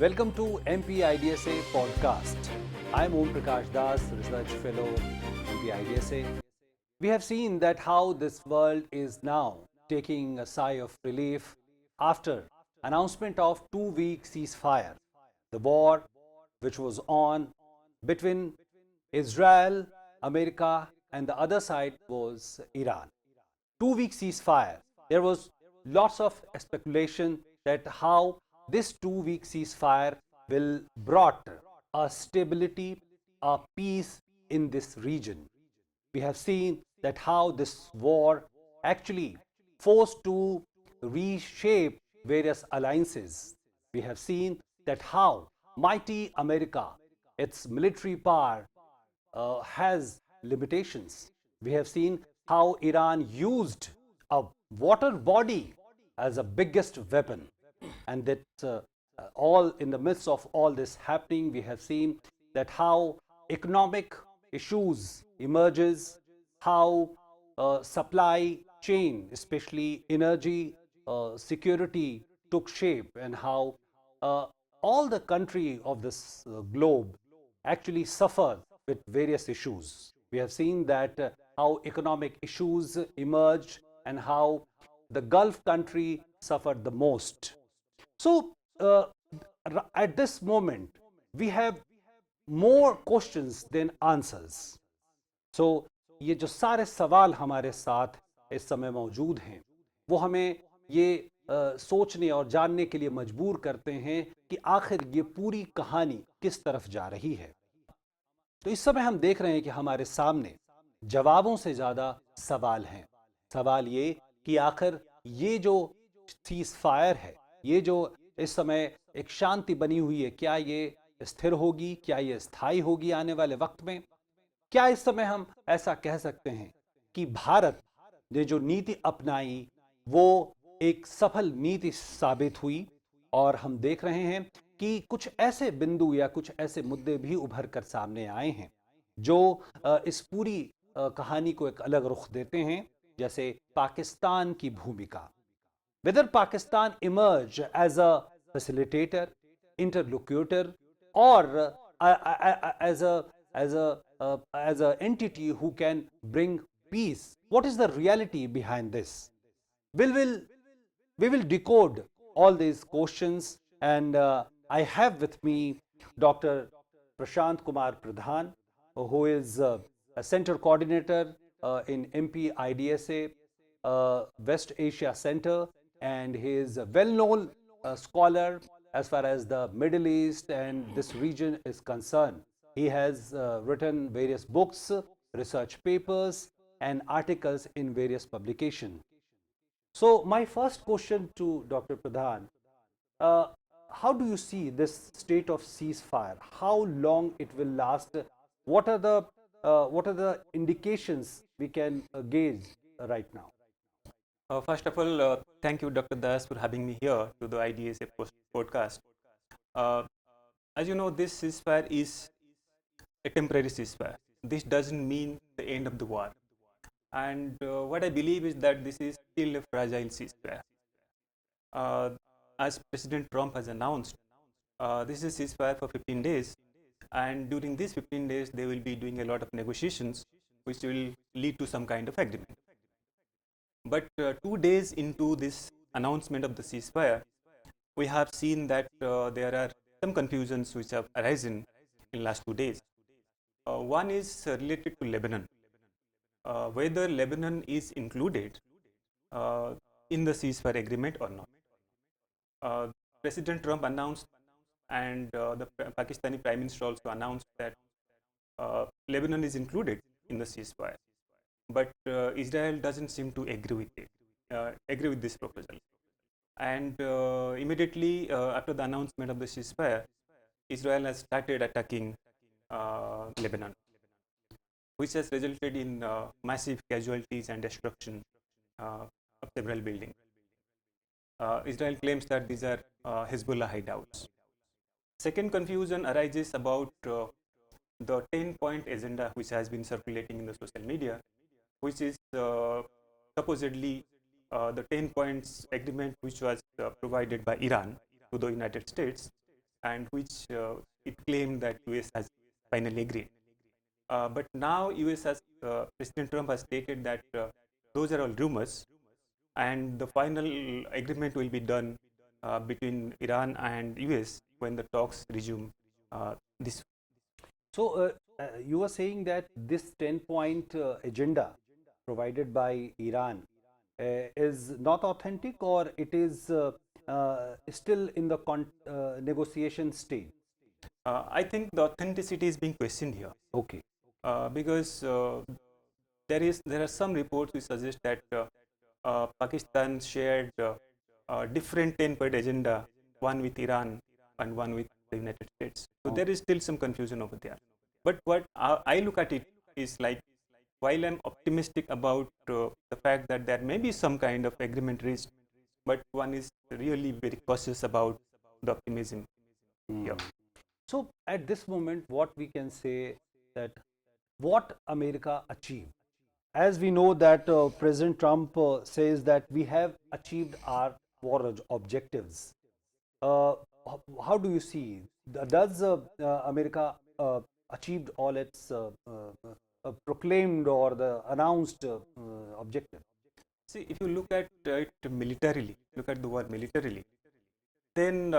Welcome to MP-IDSA podcast. I'm Prakash, research fellow, MP-IDSA. We have seen that how this world is now taking a sigh of relief after announcement of 2-week ceasefire. The war which was on between Israel, America, and the other side was Iran. 2-week ceasefire. There was lots of speculation that how this 2-week ceasefire will brought a stability, a peace in this region. We have seen that how this war actually forced to reshape various alliances. We have seen that how mighty America, its military power, has limitations. We have seen how Iran used a water body as a biggest weapon, and that all in the midst of all this happening, we have seen that how economic issues emerges, how supply chain, especially energy security, took shape, and how all the country of this globe actually suffer with various issues. We have seen that how economic issues emerged and how the Gulf country suffered the most. So at this moment, we have more questions than answers. So ये जो सारे सवाल हमारे साथ इस समय मौजूद हैं, वो हमें ये सोचने और जानने के लिए मजबूर करते हैं कि आखिर ये पूरी कहानी किस तरफ जा रही है. तो इस समय हम देख रहे हैं कि हमारे सामने जवाबों से ज़्यादा सवाल हैं. सवाल ये कि आखिर ये जो सीज फायर है, ये जो इस समय एक शांति बनी हुई है, क्या ये स्थिर होगी, क्या ये स्थायी होगी आने वाले वक्त में? क्या इस समय हम ऐसा कह सकते हैं कि भारत ने जो नीति अपनाई वो एक सफल नीति साबित हुई? और हम देख रहे हैं कि कुछ ऐसे बिंदु या कुछ ऐसे मुद्दे भी उभर कर सामने आए हैं जो इस पूरी कहानी को एक अलग रुख देते हैं, जैसे पाकिस्तान की भूमिका. Whether Pakistan emerge as a facilitator, interlocutor, or as a entity who can bring peace, what is the reality behind this? We will decode all these questions, and I have with me Dr. Prashant Kumar Pradhan, who is a center coordinator in MP-IDSA West Asia Center, and he is a well-known scholar as far as the Middle East and this region is concerned. He has written various books, research papers, and articles in various publications. So my first question to Dr. Pradhan, how do you see this state of ceasefire? How long it will last? What are the indications we can gauge right now? First of all, thank you, Dr. Das, for having me here to the IDSA podcast. As you know, this ceasefire is a temporary ceasefire. This doesn't mean the end of the war. And what I believe is that this is still a fragile ceasefire. As President Trump has announced, this is a ceasefire for 15 days. And during these 15 days, they will be doing a lot of negotiations, which will lead to some kind of agreement. But 2 days into this announcement of the ceasefire, we have seen that there are some confusions which have arisen in last 2 days. One is related to Lebanon. Whether Lebanon is included in the ceasefire agreement or not. President Trump announced, and the Pakistani Prime Minister also announced that Lebanon is included in the ceasefire. But Israel doesn't seem to agree with it, agree with this proposal. And immediately after the announcement of the ceasefire, Israel has started attacking Lebanon, which has resulted in massive casualties and destruction of several buildings. Israel claims that these are Hezbollah hideouts. Second confusion arises about the 10-point agenda which has been circulating in the social media, which is supposedly the 10 points agreement which was provided by Iran to the United States, and which it claimed that US has finally agreed. But now US has, President Trump has stated that those are all rumors, and the final agreement will be done between Iran and US when the talks resume this. So, you were saying that this 10-point agenda provided by Iran is not authentic, or it is still in the negotiation stage? I think the authenticity is being questioned here. Okay. Because there are some reports which suggest that Pakistan shared different 10-point agenda, one with Iran and one with the United States. So there is still some confusion over there. But what I look at it is like, while I'm optimistic about the fact that there may be some kind of agreement reached, but one is really very cautious about the optimism here. So, at this moment, what we can say that what America achieved, as we know that President Trump says that we have achieved our war objectives. How do you see? Does America achieved all its proclaimed or the announced objective? See, if you look at it militarily, look at the war militarily, then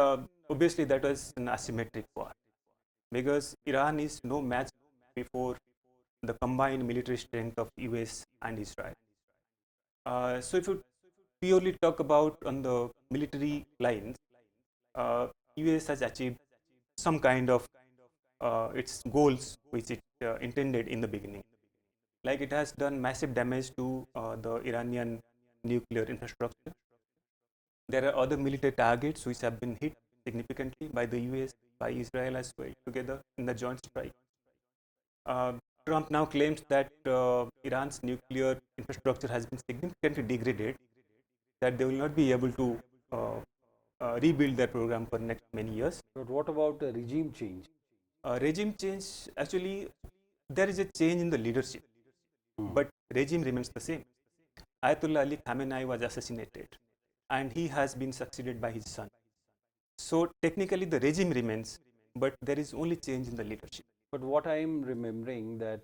obviously that was an asymmetric war, because Iran is no match before the combined military strength of US and Israel. So if you purely talk about on the military lines, US has achieved some kind of its goals which it intended in the beginning. Like, it has done massive damage to the Iranian nuclear infrastructure. There are other military targets which have been hit significantly by the US, by Israel as well, together in the joint strike. Trump now claims that Iran's nuclear infrastructure has been significantly degraded, that they will not be able to rebuild their program for next many years. But what about regime change? Regime change, actually, there is a change in the leadership, but regime remains the same. Ayatollah Ali Khamenei was assassinated, and he has been succeeded by his son. So technically the regime remains, but there is only change in the leadership. But what I am remembering that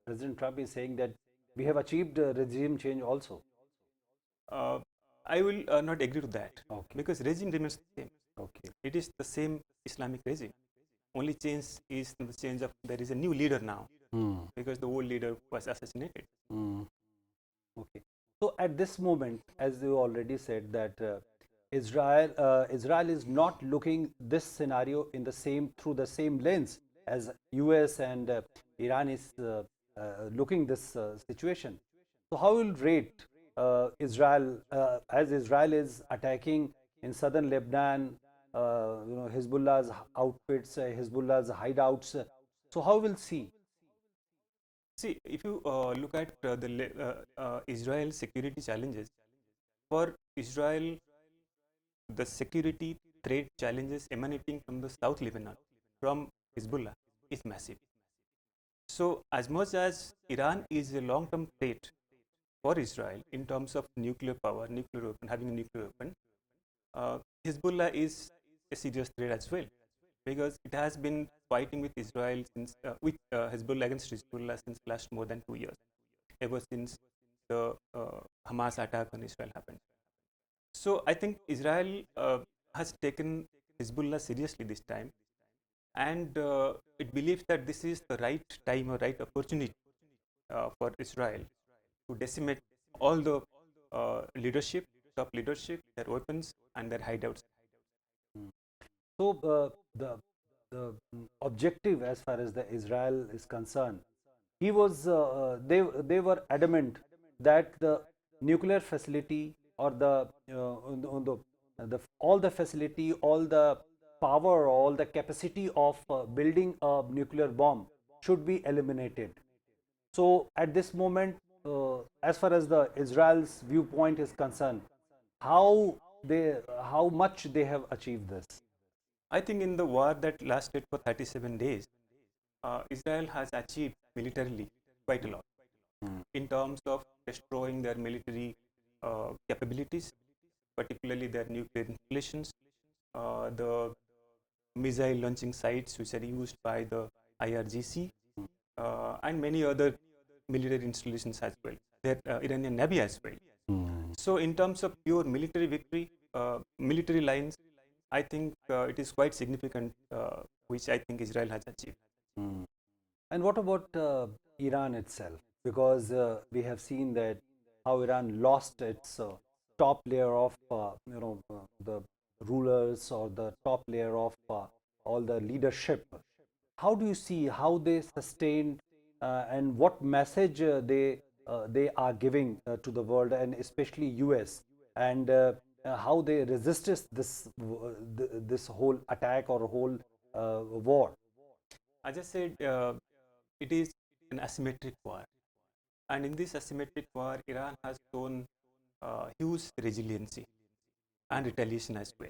President Trump is saying that we have achieved regime change also. I will not agree to that, because regime remains the same. Okay. It is the same Islamic regime. Only change is the change of, there is a new leader now, because the old leader was assassinated. Okay. So at this moment, as you already said, that Israel is not looking this scenario in the same through the same lens as US and Iran is looking this situation. So how will rate Israel as Israel is attacking in southern Lebanon, Hezbollah's outfits, Hezbollah's hideouts. So how will see? See, if you look at Israel's security challenges, for Israel, the security threat challenges emanating from the South Lebanon, from Hezbollah, is massive. So as much as Iran is a long-term threat for Israel in terms of nuclear power, nuclear weapon, having a nuclear weapon, Hezbollah is a serious threat as well, because it has been fighting with Israel since Hezbollah against Hezbollah since last more than 2 years, ever since the Hamas attack on Israel happened. So I think Israel has taken Hezbollah seriously this time, and it believes that this is the right time or right opportunity for Israel to decimate all the leadership, top leadership, their weapons and their hideouts. So the objective, as far as the Israel is concerned, he was they were adamant that the nuclear facility or all the facility, all the power, all the capacity of building a nuclear bomb should be eliminated. So at this moment, as far as the Israel's viewpoint is concerned, how much they have achieved this? I think in the war that lasted for 37 days, Israel has achieved militarily quite a lot in terms of destroying their military capabilities, particularly their nuclear installations, the missile launching sites which are used by the IRGC and many other military installations as well, that Iranian Navy as well. So in terms of pure military victory, military lines, I think it is quite significant, which I think Israel has achieved. And what about Iran itself? Because we have seen that how Iran lost its top layer of the rulers, or the top layer of all the leadership. How do you see how they sustained, and what message they are giving to the world, and especially US, and how they resisted this whole attack or whole war? As I said, it is an asymmetric war. And in this asymmetric war, Iran has shown huge resiliency and retaliation as well.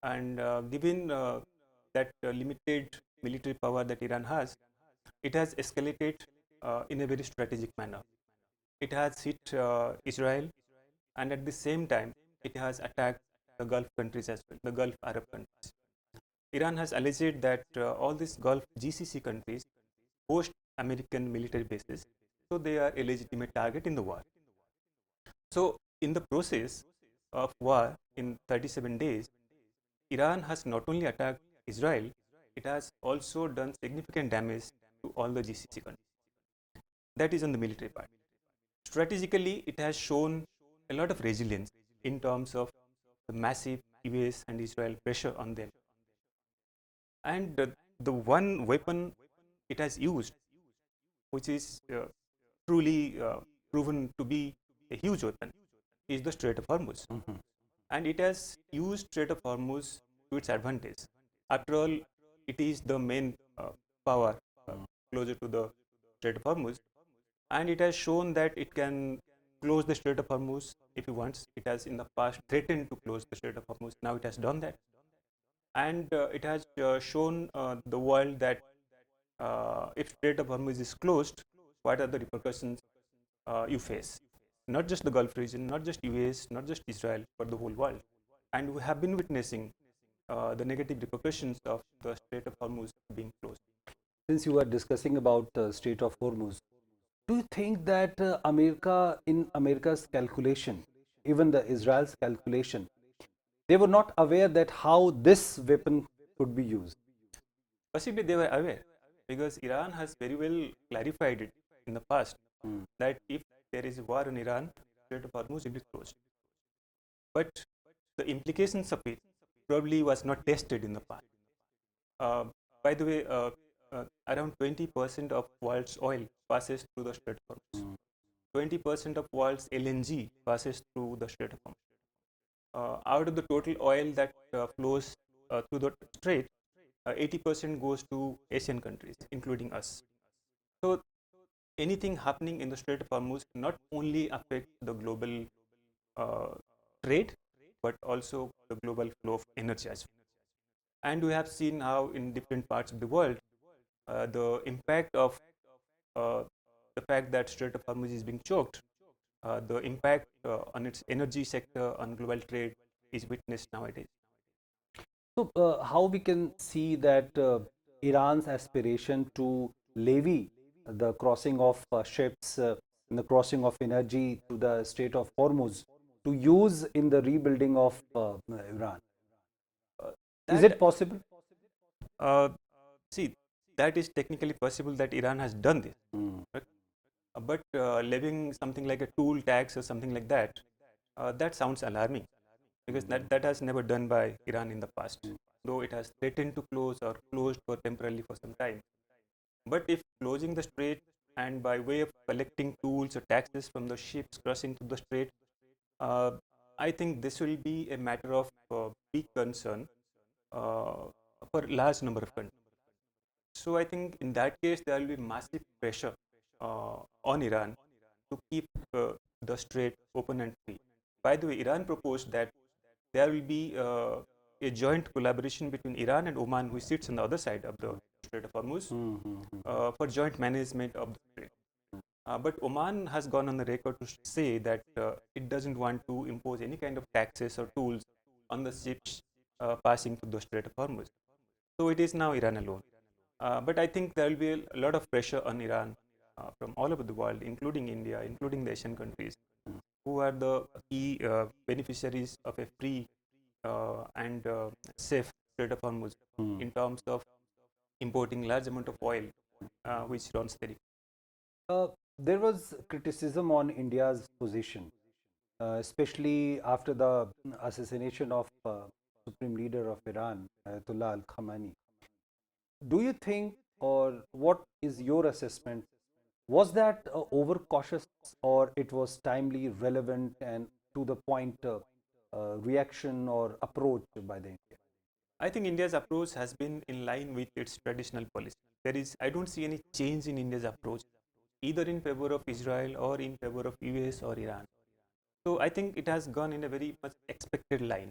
And given that limited military power that Iran has, it has escalated in a very strategic manner. It has hit Israel, and at the same time, it has attacked the Gulf countries as well, the Gulf Arab countries. Iran has alleged that all these Gulf GCC countries host American military bases, so they are a legitimate target in the war. So, in the process of war in 37 days, Iran has not only attacked Israel, it has also done significant damage to all the GCC countries. That is on the military part. Strategically, it has shown a lot of resilience in terms of the massive US and Israel pressure on them. And the one weapon it has used, which is truly proven to be a huge weapon, is the Strait of Hormuz. And it has used Strait of Hormuz to its advantage. After all, it is the main power closer to the Strait of Hormuz, and it has shown that it can close the Strait of Hormuz if it wants. It has in the past threatened to close the Strait of Hormuz. Now it has done that, and it has shown the world that if Strait of Hormuz is closed, what are the repercussions you face? Not just the Gulf region, not just US, not just Israel, but the whole world. And we have been witnessing the negative repercussions of the Strait of Hormuz being closed. Since you were discussing about Strait of Hormuz, do you think that America's calculation, even the Israel's calculation, they were not aware that how this weapon could be used? Possibly they were aware, because Iran has very well clarified it in the past that if there is a war in Iran, Strait of Hormuz will be closed. But the implications of it probably was not tested in the past. By the way, around 20% of world's oil passes through the Strait of Hormuz. 20% of world's LNG passes through the Strait of Hormuz. Out of the total oil that flows through the strait, 80% goes to Asian countries, including us. So anything happening in the Strait of Hormuz not only affect the global trade, but also the global flow of energy as well. And we have seen how in different parts of the world, the impact of the fact that Strait of Hormuz is being choked, the impact on its energy sector, on global trade is witnessed nowadays. So how we can see that Iran's aspiration to levy the crossing of ships and the crossing of energy to the Strait of Hormuz to use in the rebuilding of Iran? Is it possible? See, that is technically possible that Iran has done this. Right? But levying something like a tool tax or something like that, that sounds alarming, because that has never done by Iran in the past, though it has threatened to close or closed for temporarily for some time. But if closing the strait and by way of collecting tools or taxes from the ships crossing through the strait, I think this will be a matter of big concern for a large number of countries. So I think in that case there will be massive pressure on Iran to keep the strait open and free. By the way, Iran proposed that there will be a joint collaboration between Iran and Oman, which sits on the other side of the Strait of Hormuz, for joint management of the strait. But Oman has gone on the record to say that it doesn't want to impose any kind of taxes or tools on the ships passing through the Strait of Hormuz. So it is now Iran alone. But I think there will be a lot of pressure on Iran from all over the world, including India, including the Asian countries, who are the key beneficiaries of a free and safe Strait of Hormuz in terms of importing large amount of oil, which runs steady. There was criticism on India's position, especially after the assassination of Supreme Leader of Iran, Ayatollah Al Khamenei. Do you think, or what is your assessment? Was that overcautious, or it was timely, relevant, and to the point reaction or approach by the India? I think India's approach has been in line with its traditional policy. I don't see any change in India's approach, either in favor of Israel or in favor of US or Iran. So I think it has gone in a very much expected line.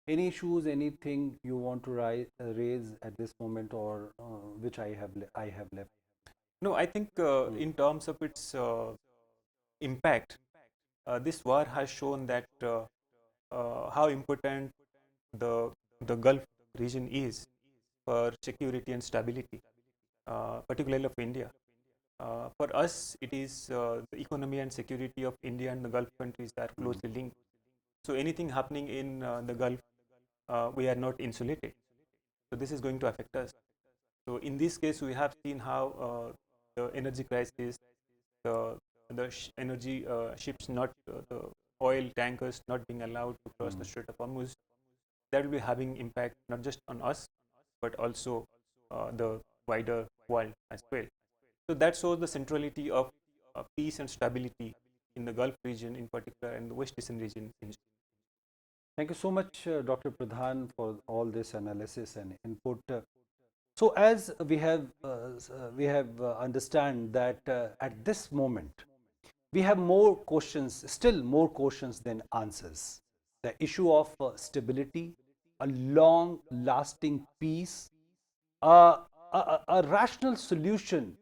Any issues, anything you want to raise at this moment, or which I have left? No, I think in terms of its impact, this war has shown that how important the Gulf region is for security and stability, particularly of India. For us, it is the economy and security of India and the Gulf countries are closely linked. So anything happening in the Gulf, we are not insulated. So this is going to affect us. So in this case, we have seen how the energy crisis, the energy ships not, the oil tankers not being allowed to cross the Strait of Hormuz, that will be having impact not just on us, but also the wider world as well. So that shows the centrality of peace and stability in the Gulf region in particular and the West Asian region. Thank you so much, Dr. Pradhan, for all this analysis and input. So as we have understand that at this moment, we have more questions, still more questions than answers. The issue of stability, a long-lasting peace, a rational solution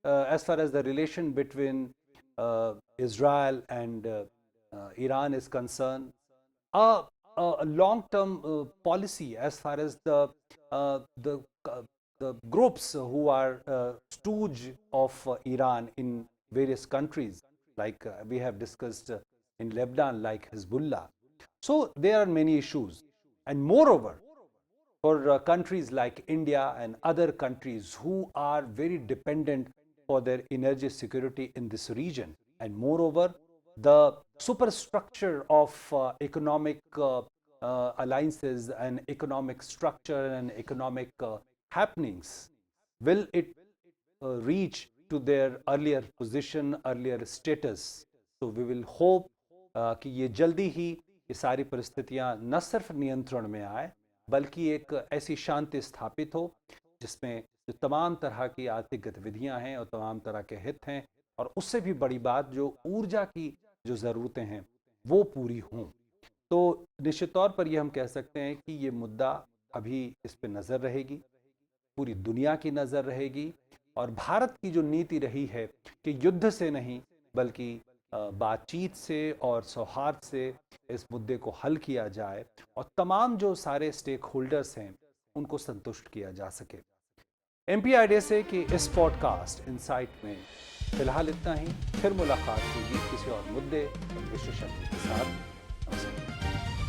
as far as the relation between Israel and Iran is concerned, a long-term policy as far as the groups who are stooge of Iran in various countries, like we have discussed in Lebanon, like Hezbollah. So there are many issues, and moreover, for countries like India and other countries who are very dependent for their energy security in this region, and moreover, the superstructure of economic alliances and economic structure and economic happenings, will it reach to their earlier position, earlier status? So we will hope कि ये जल्दी ही ये सारी परिस्थितियां न सिर्फ नियंत्रण में आए, बल्कि एक ऐसी शांति स्थापित हो जिसमें जो तमाम तरह की आर्थिक गतिविधियां हैं और तमाम तरह के हित हैं, और उससे भी बड़ी बात जो ऊर्जा की जो ज़रूरतें हैं वो पूरी हों। तो निश्चित तौर पर ये हम कह सकते हैं कि ये मुद्दा अभी इस पे नज़र रहेगी, पूरी दुनिया की नज़र रहेगी, और भारत की जो नीति रही है कि युद्ध से नहीं बल्कि बातचीत से और सौहार्द से इस मुद्दे को हल किया जाए और तमाम जो सारे स्टेक होल्डर्स हैं उनको संतुष्ट किया जा सके। MP-IDSA के इस पॉडकास्ट इनसाइट में फिलहाल इतना ही। फिर मुलाकात होगी किसी और मुद्दे और विशेषज्ञ के साथ। नमस्कार।